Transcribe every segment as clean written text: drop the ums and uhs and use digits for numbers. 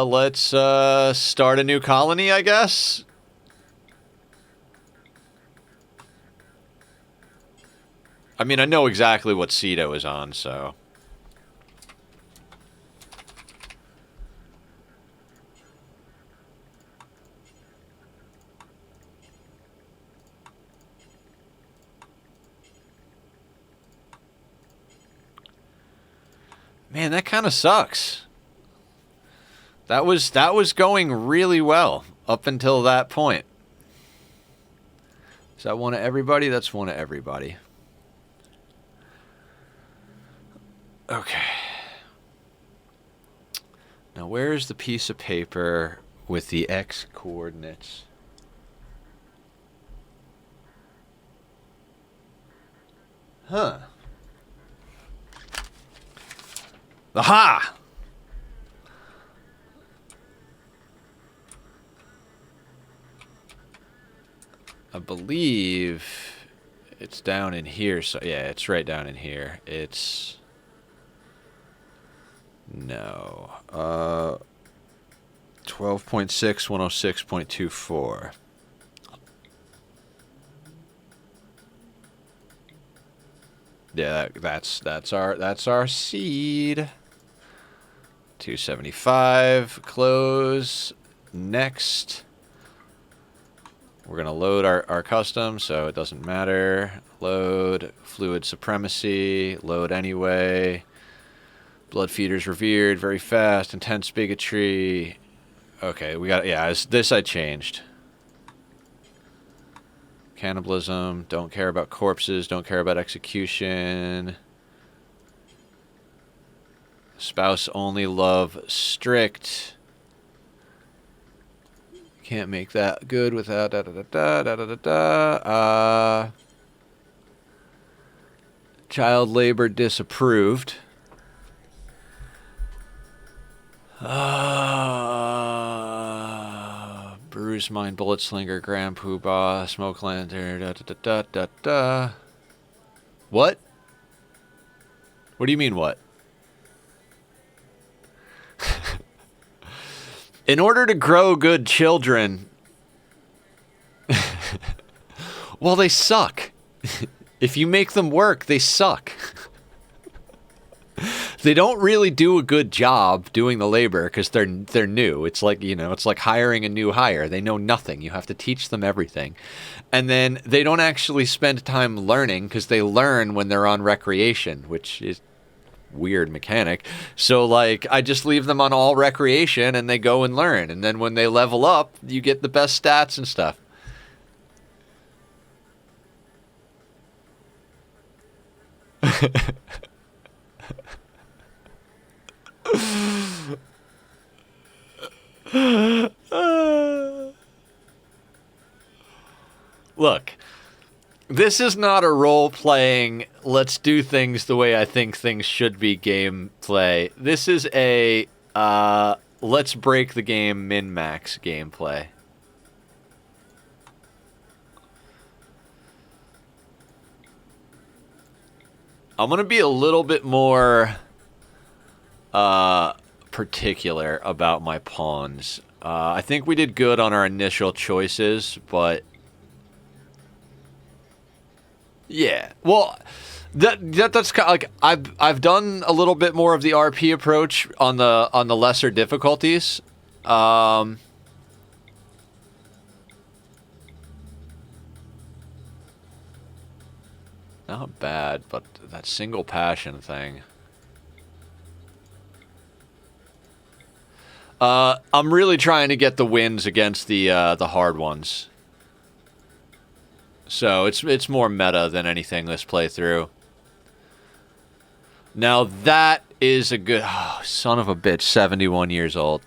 Let's start a new colony, I guess. I mean, I know exactly what Cedo is on, so... Man, that kind of sucks. That was going really well up until that point. Is that one of everybody? That's one of everybody. Okay. Now, where's the piece of paper with the X coordinates? Huh. Aha! I believe it's down in here. So yeah, it's right down in here. It's no 12.6 106.24. Yeah, that's our seed. 275. Close. Next. We're going to load our custom, so it doesn't matter. Load, fluid supremacy, load anyway. Blood feeders revered, very fast, intense bigotry. Okay, we got, yeah, this I changed. Cannibalism, don't care about corpses, don't care about execution. Spouse only, love strict. Can't make that good without child labor disapproved. Bruise mine, bullet slinger, grand poobah, smoke lantern, What? What do you mean what? In order to grow good children... well, they suck. If you make them work, they suck. They don't really do a good job doing the labor because they're new. It's like, you know, it's like hiring a new hire. They know nothing. You have to teach them everything. And then they don't actually spend time learning because they learn when they're on recreation, which is weird mechanic. So like I just leave them on all recreation and they go and learn, and then when they level up you get the best stats and stuff. Look, this is not a role-playing, let's do things the way I think things should be gameplay. This is a, let's break the game min-max gameplay. I'm going to be a little bit more particular about my pawns. I think we did good on our initial choices, but... yeah, well, that's kind of like I've done a little bit more of the RP approach on the lesser difficulties. Not bad, but that single passion thing. I'm really trying to get the wins against the hard ones. So it's more meta than anything this playthrough. Now that is a good... oh, son of a bitch, 71 years old.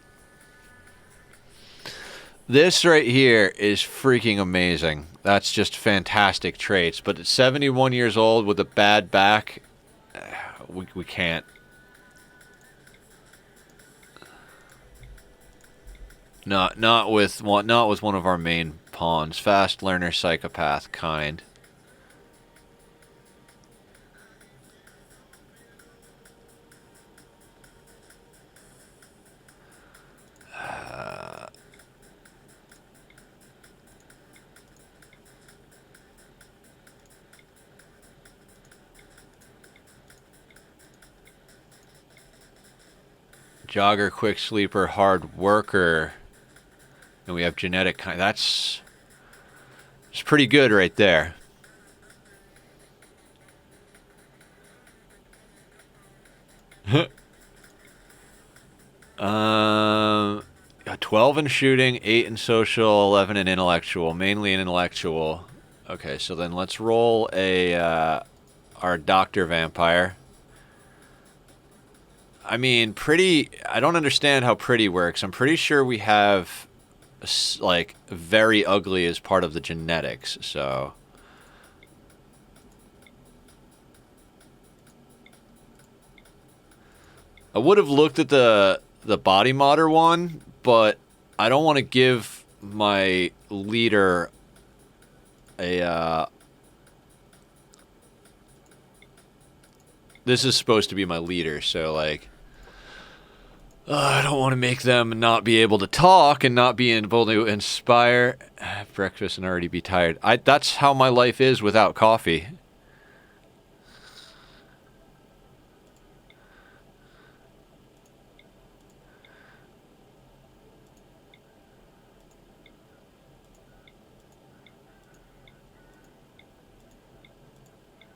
This right here is freaking amazing. That's just fantastic traits. But at 71 years old with a bad back, we can't. Not with one of our main pawns. Fast learner, psychopath, kind. Jogger, quick sleeper, hard worker. And we have genetic kind. That's pretty good right there. Got 12 in shooting, 8 in social, 11 in intellectual, mainly in intellectual. Okay, so then let's roll our doctor vampire. I mean, pretty. I don't understand how pretty works. I'm pretty sure we have like very ugly as part of the genetics. So I would have looked at the body modder one, but I don't want to give my leader a. This is supposed to be my leader, so like. I don't want to make them not be able to talk and not be able to inspire. Have breakfast and already be tired. That's how my life is without coffee.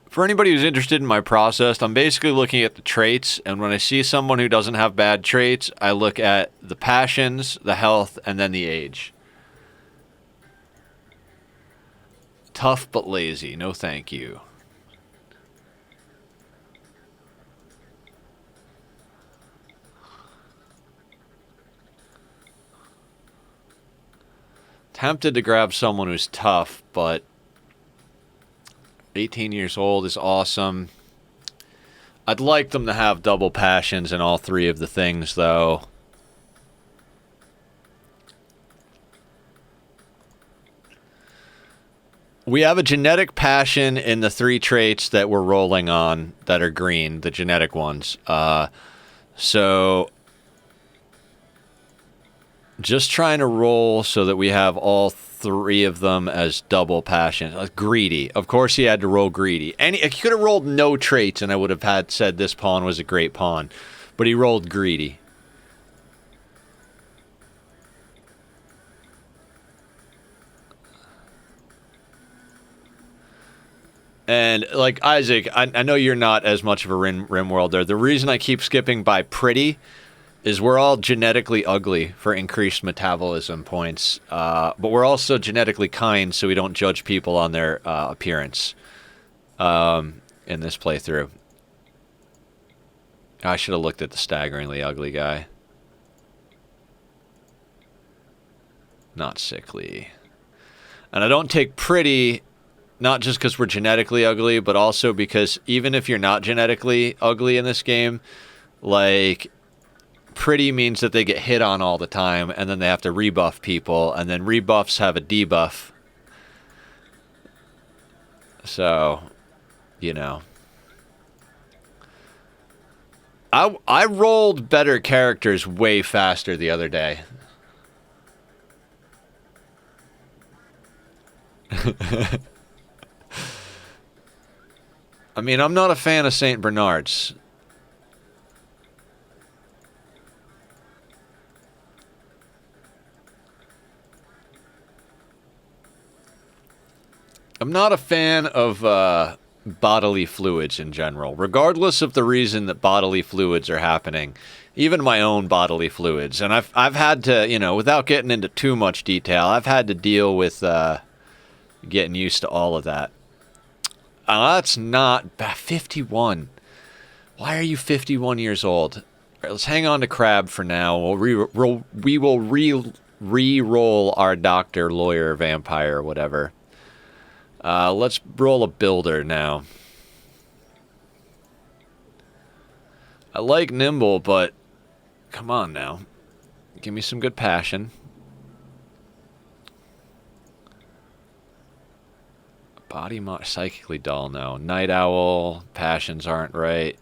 For anybody who's interested in my process, I'm basically looking at the traits, and when I see someone who doesn't have bad traits, I look at the passions, the health, and then the age. Tough but lazy. No thank you. Tempted to grab someone who's tough, but 18 years old is awesome. I'd like them to have double passions in all three of the things, though. We have a genetic passion in the three traits that we're rolling on that are green, the genetic ones. So just trying to roll so that we have all three of them as double passion. Greedy. Of course he had to roll greedy. And he could have rolled no traits and I would have said this pawn was a great pawn. But he rolled greedy. And, like, Isaac, I know you're not as much of a Rimworlder. The reason I keep skipping by pretty is we're all genetically ugly for increased metabolism points. But we're also genetically kind, so we don't judge people on their appearance in this playthrough. I should have looked at the staggeringly ugly guy. Not sickly. And I don't take pretty... Not just because we're genetically ugly, but also because even if you're not genetically ugly in this game, like, pretty means that they get hit on all the time, and then they have to rebuff people, and then rebuffs have a debuff. So, you know. I rolled better characters way faster the other day. I mean, I'm not a fan of St. Bernard's. I'm not a fan of bodily fluids in general, regardless of the reason that bodily fluids are happening. Even my own bodily fluids. And I've had to, you know, without getting into too much detail, I've had to deal with getting used to all of that. That's not... 51. Why are you 51 years old? All right, let's hang on to Crab for now. We will re-roll our doctor, lawyer, vampire, whatever. Let's roll a builder now. I like nimble, but... Come on now. Give me some good passion. Body psychically dull, no. Night owl, passions aren't right.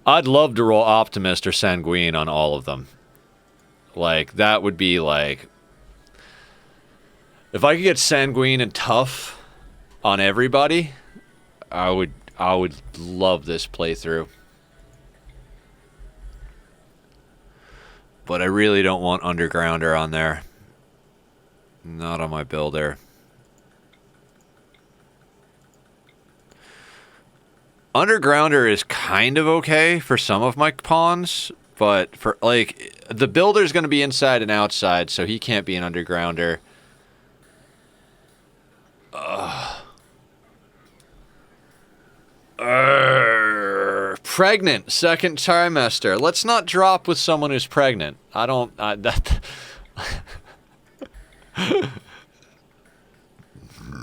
I'd love to roll optimist or sanguine on all of them. Like, that would be like... If I could get sanguine and tough on everybody, I would love this playthrough. But I really don't want Undergrounder on there. Not on my builder. Undergrounder is kind of okay for some of my pawns, but for, like, the builder's going to be inside and outside, so he can't be an Undergrounder. Pregnant, second trimester. Let's not drop with someone who's pregnant. I don't... that...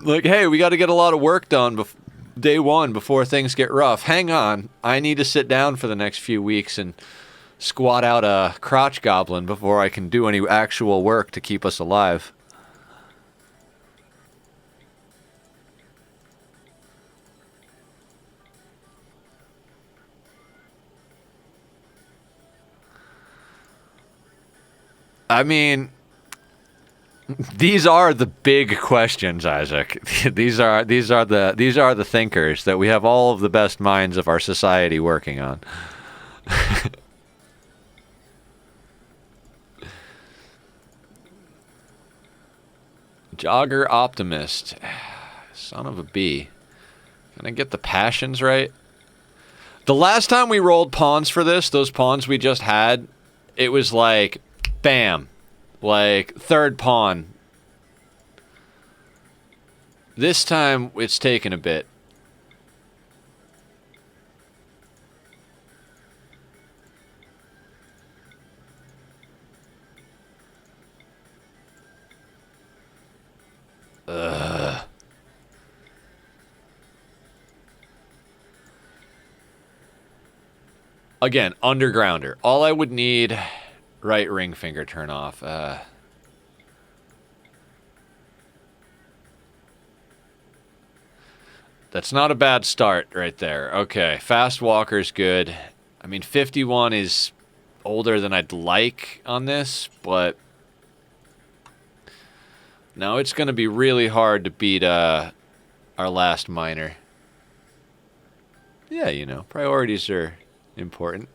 Like, hey, we got to get a lot of work done day one before things get rough. Hang on. I need to sit down for the next few weeks and squat out a crotch goblin before I can do any actual work to keep us alive. I mean, these are the big questions, Isaac. These are the thinkers that we have all of the best minds of our society working on. Jogger Optimist. Son of a bee. Can I get the passions right? The last time we rolled pawns for this, those pawns we just had, it was like, bam. Like, third pawn. This time, it's taken a bit. Ugh. Again, Undergrounder. All I would need... Right ring finger turn off. That's not a bad start right there. Okay, fast walker's good. I mean, 51 is older than I'd like on this, but... No, it's going to be really hard to beat our last minor. Yeah, you know, priorities are important.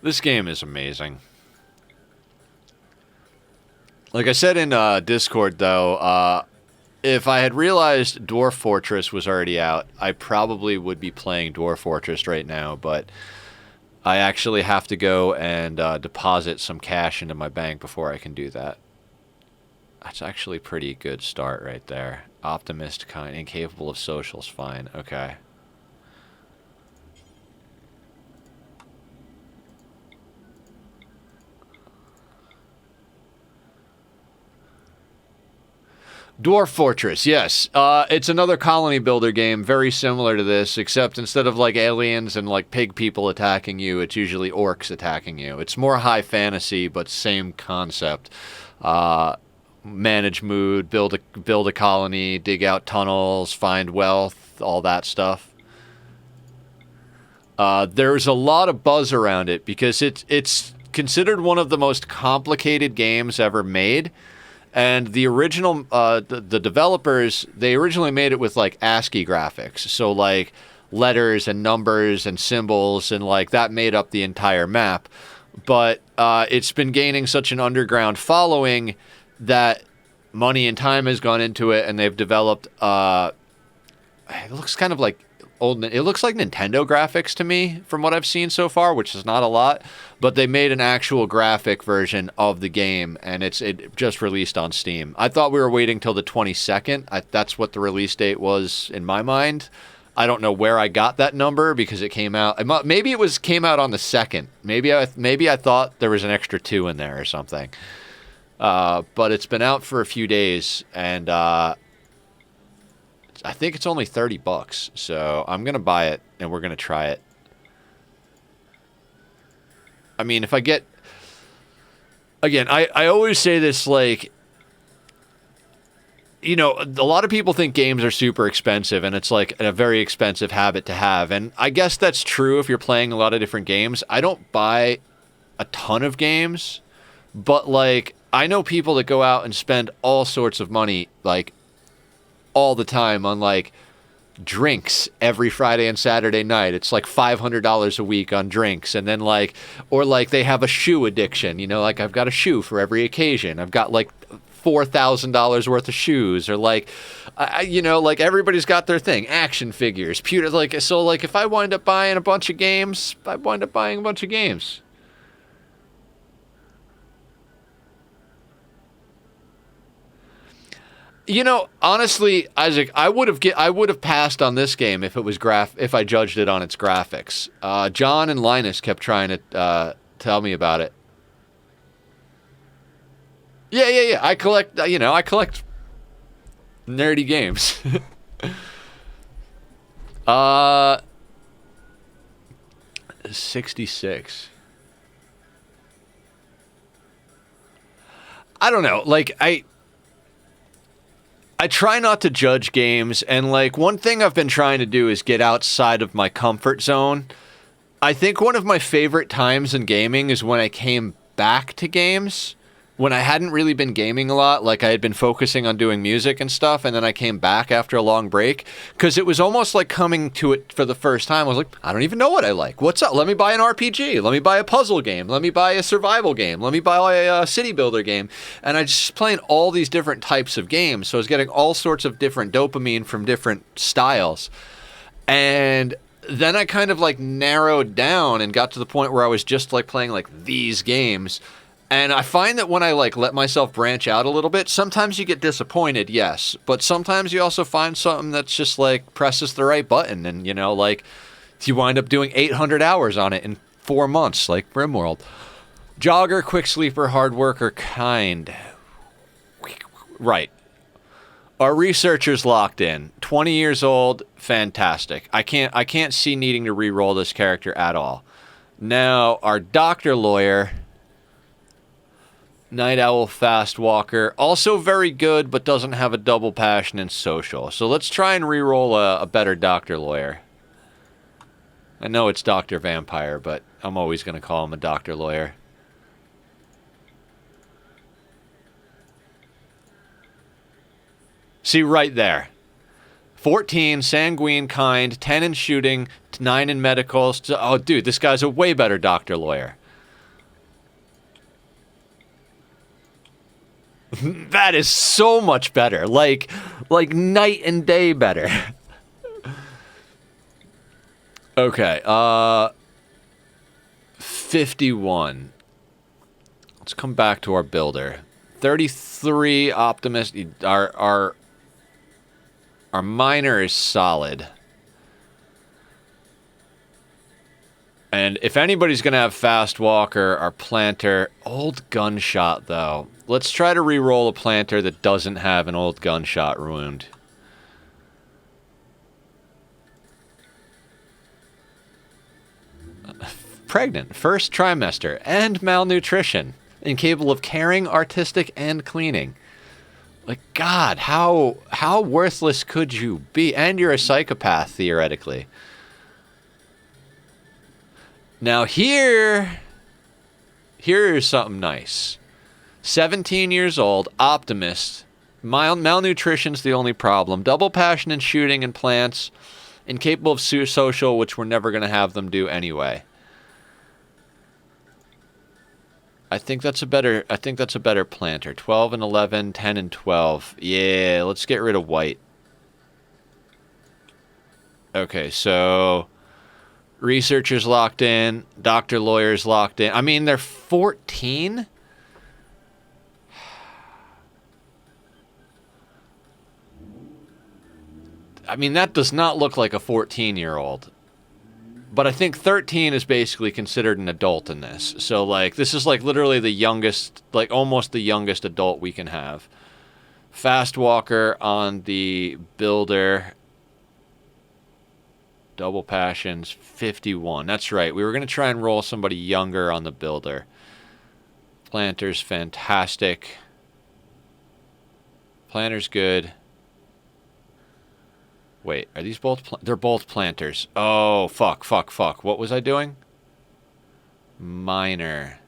This game is amazing. Like I said in Discord, though, if I had realized Dwarf Fortress was already out, I probably would be playing Dwarf Fortress right now, but I actually have to go and deposit some cash into my bank before I can do that. That's actually a pretty good start right there. Optimist, kind, incapable of socials, fine. Okay. Dwarf Fortress, yes. It's another colony builder game, very similar to this, except instead of like aliens and like pig people attacking you, it's usually orcs attacking you. It's more high fantasy, but same concept. Manage mood, build a colony, dig out tunnels, find wealth, all that stuff. There's a lot of buzz around it because it's considered one of the most complicated games ever made. And the original, the developers, they originally made it with, like, ASCII graphics. So, like, letters and numbers and symbols, and, like, that made up the entire map. But it's been gaining such an underground following that money and time has gone into it, and they've developed, it looks kind of like it looks like Nintendo graphics to me from what I've seen so far, which is not a lot, but they made an actual graphic version of the game, and it just released on Steam. I thought we were waiting till the 22nd. That's what the release date was in my mind. I don't know where I got that number because it came out. Maybe it came out on the 2nd. Maybe I thought there was an extra 2 in there or something. But it's been out for a few days, and I think it's only $30, so I'm going to buy it, and we're going to try it. I mean, if I get... Again, I always say this, like... you know, a lot of people think games are super expensive, and it's like a very expensive habit to have. And I guess that's true if you're playing a lot of different games. I don't buy a ton of games, but like I know people that go out and spend all sorts of money, like all the time on like drinks every Friday and Saturday night. It's like $500 a week on drinks. And then like, or like they have a shoe addiction, you know, like I've got a shoe for every occasion. I've got like $4,000 worth of shoes, or like, you know, like everybody's got their thing. Action figures, like, so like if I wind up buying a bunch of games, I wind up buying a bunch of games. You know, honestly, Isaac, I would have passed on this game if it was if I judged it on its graphics. John and Linus kept trying to tell me about it. Yeah. I collect nerdy games. 66. I don't know. Like I try not to judge games, and like one thing I've been trying to do is get outside of my comfort zone. I think one of my favorite times in gaming is when I came back to games, when I hadn't really been gaming a lot, like I had been focusing on doing music and stuff, and then I came back after a long break, because it was almost like coming to it for the first time. I was like, I don't even know what I like. What's up? Let me buy an RPG. Let me buy a puzzle game. Let me buy a survival game. Let me buy a city builder game. And I just playing all these different types of games, so I was getting all sorts of different dopamine from different styles. And then I kind of like narrowed down and got to the point where I was just like playing like these games. And I find that when I like let myself branch out a little bit, sometimes you get disappointed, yes, but sometimes you also find something that's just like presses the right button, and you know, like you wind up doing 800 hours on it in 4 months, like Rimworld. Jogger, quick sleeper, hard worker, kind. Right. Our researcher's locked in. 20 years old, fantastic. I can't see needing to re-roll this character at all. Now, our doctor lawyer, Night Owl, fast walker, also very good, but doesn't have a double passion in social. So let's try and re-roll a better doctor lawyer. I know it's Dr. Vampire, but I'm always going to call him a doctor lawyer. See, right there. 14, sanguine, kind, 10 in shooting, 9 in medical. Oh, dude, this guy's a way better doctor lawyer. That is so much better. Like night and day better. Okay, 51. Let's come back to our builder. 33 optimist. Our miner is solid. And if anybody's going to have fast walker, our planter, old gunshot though. Let's try to re-roll a planter that doesn't have an old gunshot wound. Pregnant, first trimester, and malnutrition. Incapable of caring, artistic, and cleaning. Like, God, how worthless could you be? And you're a psychopath, theoretically. Now here's something nice. 17 years old, optimist. Malnutrition's the only problem. Double passion in shooting and plants. Incapable of social, which we're never going to have them do anyway. I think that's a better planter. 12 and 11, 10 and 12. Yeah, let's get rid of white. Okay, so researchers locked in, doctor lawyers locked in. I mean, they're 14. I mean, that does not look like a 14-year-old. But I think 13 is basically considered an adult in this. So, like, this is, like, literally the youngest, like, almost the youngest adult we can have. Fast walker on the builder. Double passions, 51. That's right. We were going to try and roll somebody younger on the builder. Planter's fantastic. Planter's good. Wait, are these both... They're both planters. Oh, fuck. What was I doing? Miner.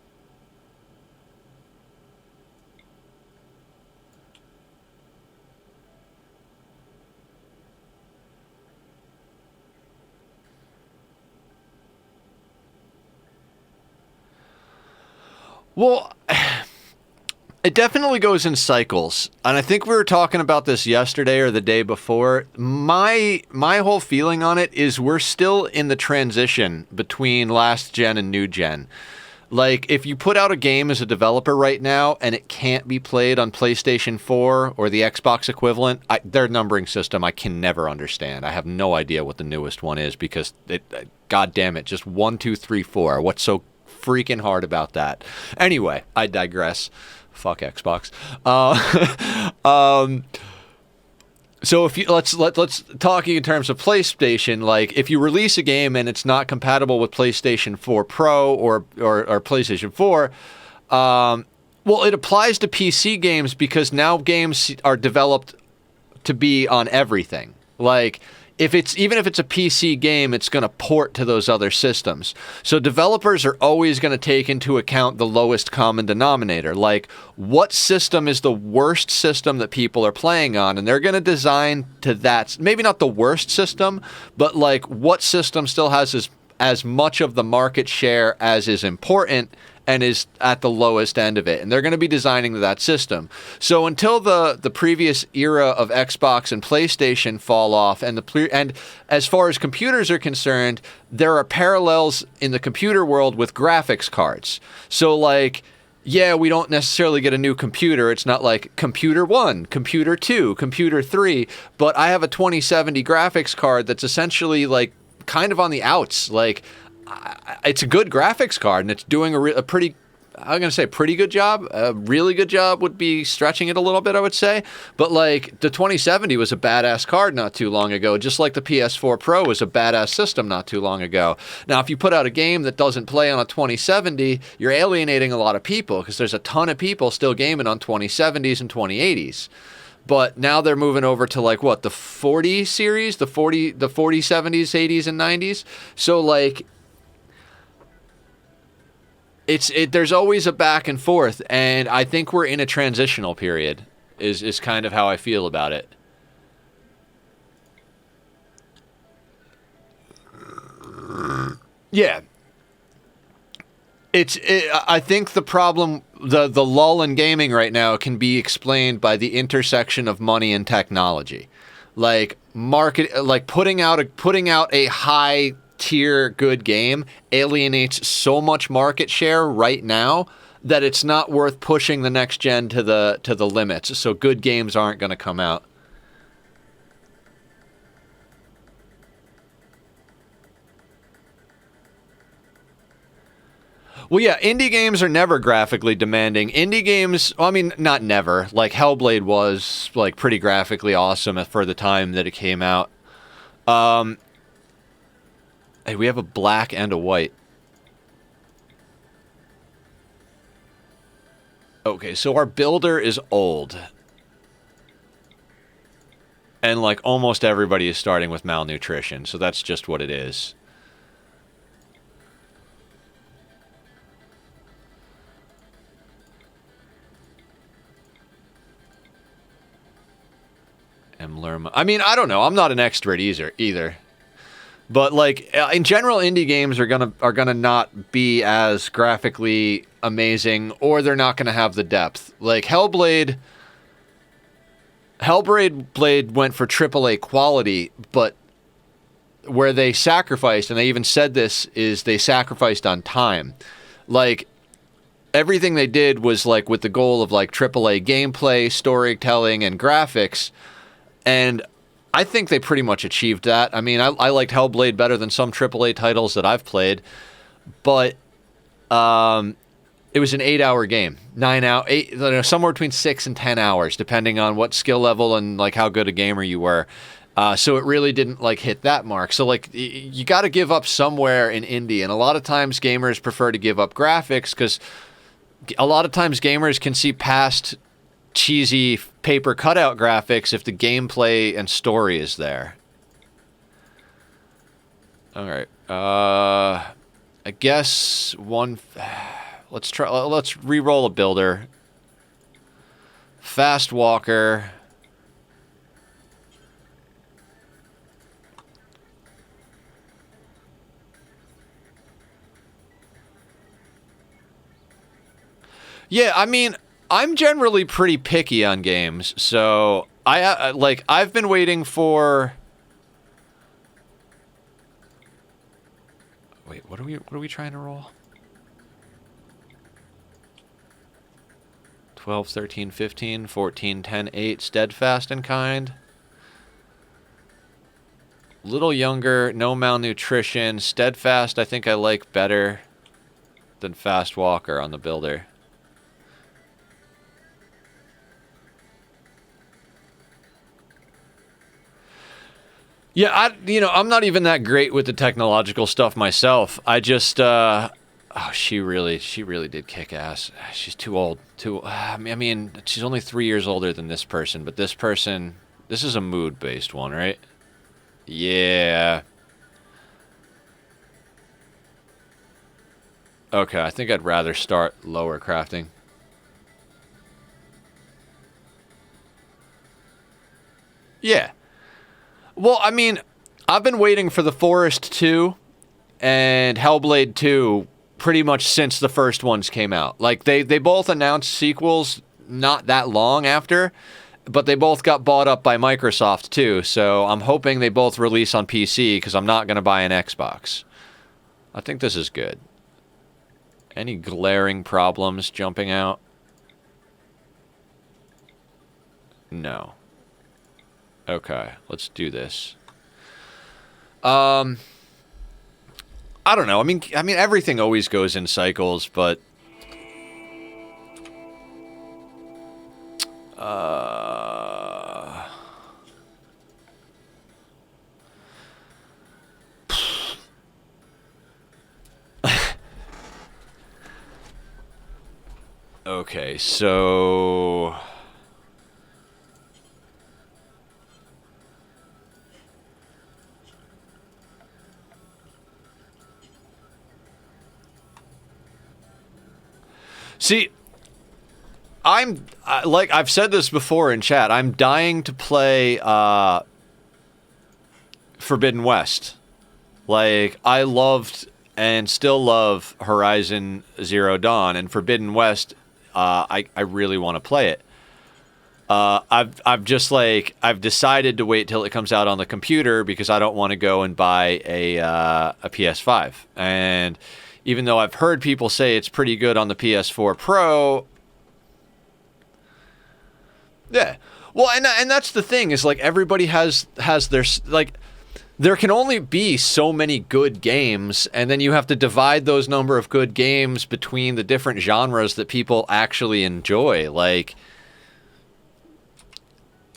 Well, it definitely goes in cycles, and I think we were talking about this yesterday or the day before. My whole feeling on it is we're still in the transition between last gen and new gen. Like, if you put out a game as a developer right now and it can't be played on PlayStation 4 or the Xbox equivalent, their numbering system I can never understand. I have no idea what the newest one is because, god damn it, just 1, 2, 3, 4. What's so freaking hard about that? Anyway, I digress. Fuck Xbox. So if you let's talking in terms of PlayStation, like if you release a game and it's not compatible with PlayStation 4 Pro or PlayStation 4, well, it applies to PC games because now games are developed to be on everything. Like even if it's a PC game, it's going to port to those other systems. So developers are always going to take into account the lowest common denominator. Like, what system is the worst system that people are playing on? And they're going to design to that. Maybe not the worst system, but like what system still has as much of the market share as is important and is at the lowest end of it. And they're going to be designing that system. So until the previous era of Xbox and PlayStation fall off, and as far as computers are concerned, there are parallels in the computer world with graphics cards. So like, yeah, we don't necessarily get a new computer. It's not like computer 1, computer 2, computer 3, but I have a 2070 graphics card that's essentially like kind of on the outs. Like, it's a good graphics card, and it's doing a pretty, I'm going to say pretty good job. A really good job would be stretching it a little bit, I would say. But like the 2070 was a badass card not too long ago, just like the PS4 Pro was a badass system not too long ago. Now, if you put out a game that doesn't play on a 2070, you're alienating a lot of people because there's a ton of people still gaming on 2070s and 2080s. But now they're moving over to like what, the 40 series, the 40 70s, 80s, and 90s. So like, there's always a back and forth, and I think we're in a transitional period is kind of how I feel about it. Yeah. I think the problem, the lull in gaming right now can be explained by the intersection of money and technology. Like putting out a high tier good game alienates so much market share right now that it's not worth pushing the next gen to the limits. So good games aren't going to come out. Well, yeah, indie games are never graphically demanding. Indie games, well, I mean, not never. Like Hellblade was like pretty graphically awesome for the time that it came out. Hey, we have a black and a white. Okay, so our builder is old. And like almost everybody is starting with malnutrition, so that's just what it is. Lerma. I mean, I don't know. I'm not an expert either. But like in general, indie games are gonna not be as graphically amazing, or they're not gonna have the depth. Like Hellblade went for AAA quality, but where they sacrificed, and they even said this, is they sacrificed on time. Like everything they did was like with the goal of like AAA gameplay, storytelling, and graphics, and I think they pretty much achieved that. I mean, I liked Hellblade better than some AAA titles that I've played, but it was an 8-hour game, 9 hour, 8, somewhere between 6 and 10 hours, depending on what skill level and like how good a gamer you were. So it really didn't like hit that mark. So like you got to give up somewhere in indie, and a lot of times gamers prefer to give up graphics because a lot of times gamers can see past cheesy paper cutout graphics if the gameplay and story is there. All right. I guess one. Let's try. Let's re-roll a builder. Fast walker. Yeah, I mean, I'm generally pretty picky on games, so I've been waiting for. Wait, what are we trying to roll? 12, 13, 15, 14, 10, 8, steadfast and kind. Little younger, no malnutrition. Steadfast, I think I like better than fast walker on the builder. Yeah, I'm not even that great with the technological stuff myself. I just, oh, she really did kick ass. She's too old. I mean, she's only 3 years older than this person, but this is a mood-based one, right? Yeah. Okay, I think I'd rather start lower crafting. Yeah. Well, I mean, I've been waiting for the Forest 2 and Hellblade 2 pretty much since the first ones came out. Like, they both announced sequels not that long after, but they both got bought up by Microsoft too, so I'm hoping they both release on PC because I'm not going to buy an Xbox. I think this is good. Any glaring problems jumping out? No. Okay, let's do this. I don't know. I mean, everything always goes in cycles, but okay, so see, like I've said this before in chat, I'm dying to play Forbidden West. Like, I loved and still love Horizon Zero Dawn, and Forbidden West, I really want to play it. I've decided to wait till it comes out on the computer because I don't want to go and buy a PS5. And even though I've heard people say it's pretty good on the PS4 Pro, yeah. Well, and that's the thing is, like, everybody has their, like, there can only be so many good games, and then you have to divide those number of good games between the different genres that people actually enjoy. Like,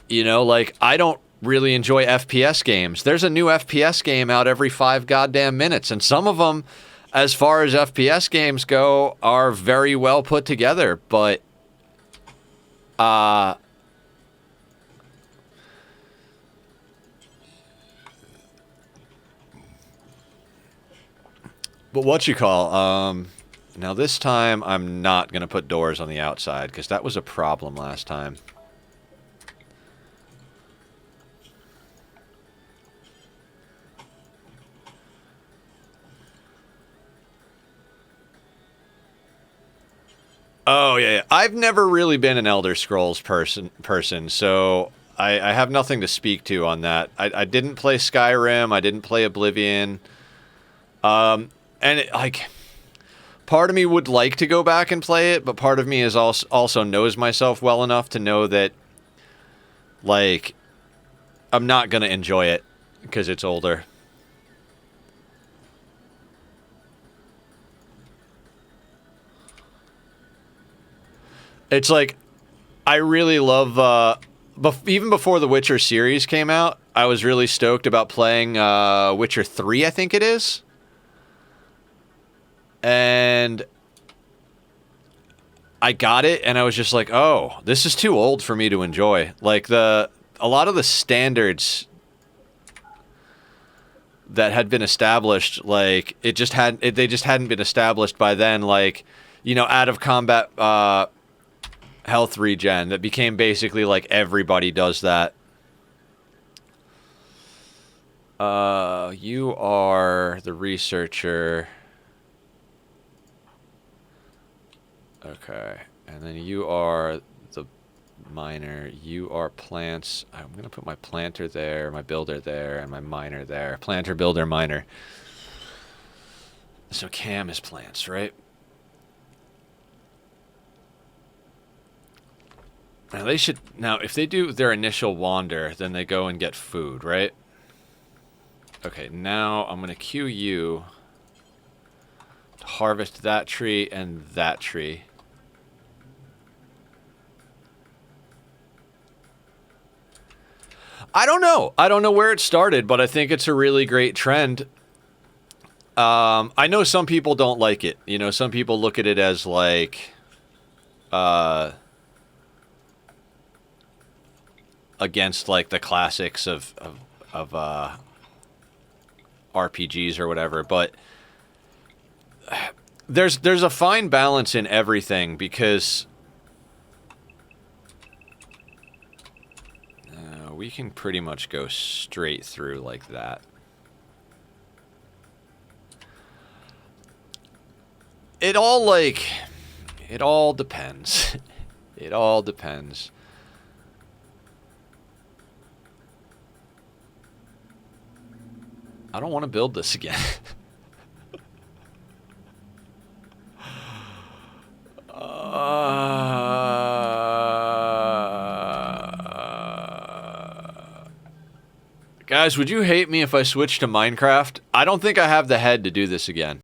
you know, like, I don't really enjoy FPS games. There's a new FPS game out every 5 goddamn minutes, and some of them, as far as FPS games go, are very well put together, but what you call, now this time I'm not going to put doors on the outside because that was a problem last time. Oh, yeah. I've never really been an Elder Scrolls person, so I have nothing to speak to on that. I didn't play Skyrim. I didn't play Oblivion. And like, part of me would like to go back and play it, but part of me is also knows myself well enough to know that, like, I'm not going to enjoy it because it's older. It's like, I really love, even before the Witcher series came out, I was really stoked about playing Witcher 3, I think it is. And I got it, and I was just like, oh, this is too old for me to enjoy. Like, a lot of the standards that had been established, like they just hadn't been established by then, like, you know, out of combat health regen that became basically like everybody does that. You are the researcher. Okay. And then you are the miner. You are plants. I'm going to put my planter there, my builder there, and my miner there. Planter, builder, miner. So Cam is plants, right? Now they should... Now, if they do their initial wander, then they go and get food, right? Okay, now I'm going to queue you to harvest that tree and that tree. I don't know. I don't know where it started, but I think it's a really great trend. I know some people don't like it. You know, some people look at it as like... against like the classics of RPGs or whatever, but there's a fine balance in everything, because we can pretty much go straight through like that. It all depends. It all depends. I don't want to build this again. Guys, would you hate me if I switched to Minecraft? I don't think I have the head to do this again.